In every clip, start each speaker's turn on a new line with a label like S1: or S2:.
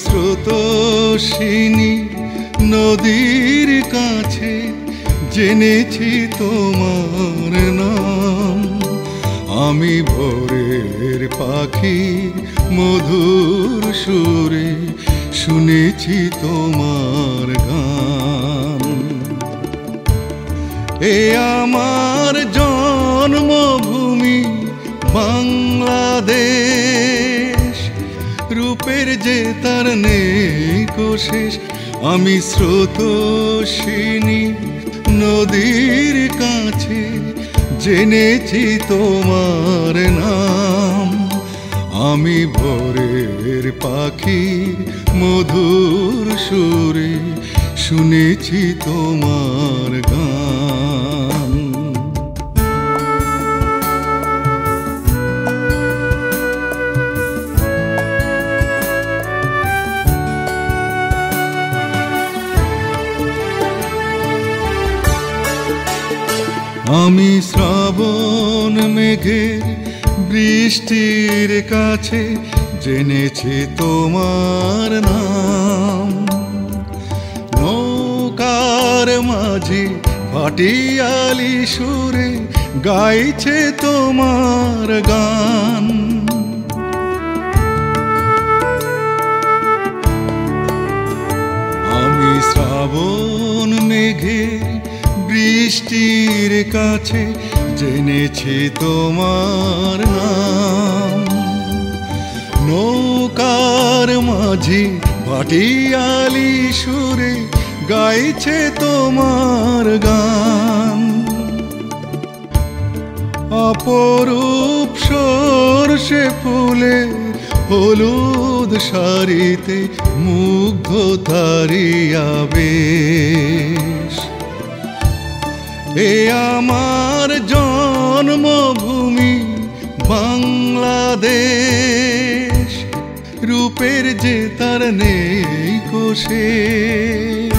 S1: স্রোতস্বিনী নদীর কাছে জেনেছি তোমার নাম। আমি ভোরের পাখি মধুর সুরে শুনেছি তোমার গান। এ আমার জন্মভূমি বাংলাদেশ, রূপের যে তার নেই কোশেষ। আমি স্রোতস্বিনী নদীর কাছে জেনেছি তোমার নাম। আমি ভোরের পাখি মধুর সুরে শুনেছি তোমার গান। আমি শ্রাবণ মেঘের বৃষ্টির কাছে জেনেছি তোমার নাম। নৌকার মাঝি ভাটিয়ালি সুরে গাইছে তোমার গান। আমি শ্রাবণ মেঘের বৃষ্টির কাছে জেনেছি তোমার নাম। নৌকার মাঝি ভাটিয়ালি সুরে গাইছে তোমার গান। অপরূপ সরষে ফুলের হলুদ শাড়িতে মুগ্ধ তারিয়া বেশ। এ আমার জন্মভূমি বাংলাদেশ, রূপের যে তার নেই কোশেষ।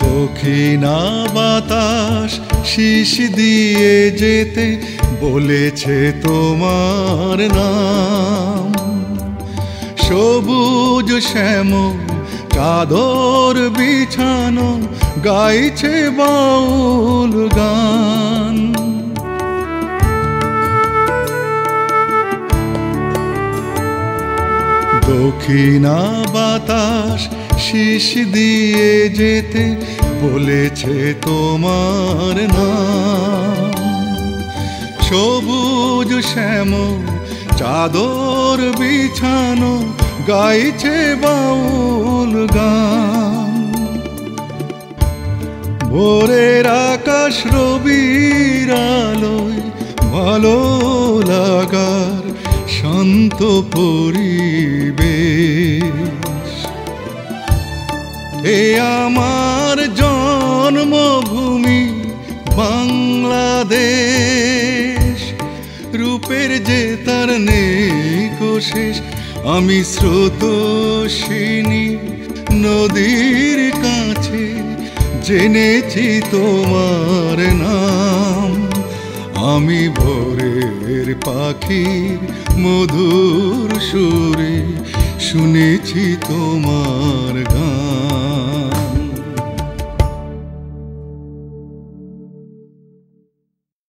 S1: দক্ষিণা বাতাস শীষ দিয়ে যেতে বলেছে তোমার নাম। সবুজ শ্যামল চাদর বিছানো গাইছে বাউল গান। দক্ষিণা বাতাস শীষ দিয়ে যেতে বলেছে তোমার নাম। সবুজ শ্যামল চাদর বিছানো গাইছে বাউল গান। ভোরের আকাশ রবির আলোয় ভালো লাগার শান্ত পরিবেশ। এ আমার জন্মভূমি বাংলাদেশ, রূপের যে তার নেই কোশেষ। আমি স্রোতস্বিনী নদীর কাছে জেনেছি তোমার নাম। আমি ভোরের পাখির মধুর সুরে শুনেছি তোমার গান।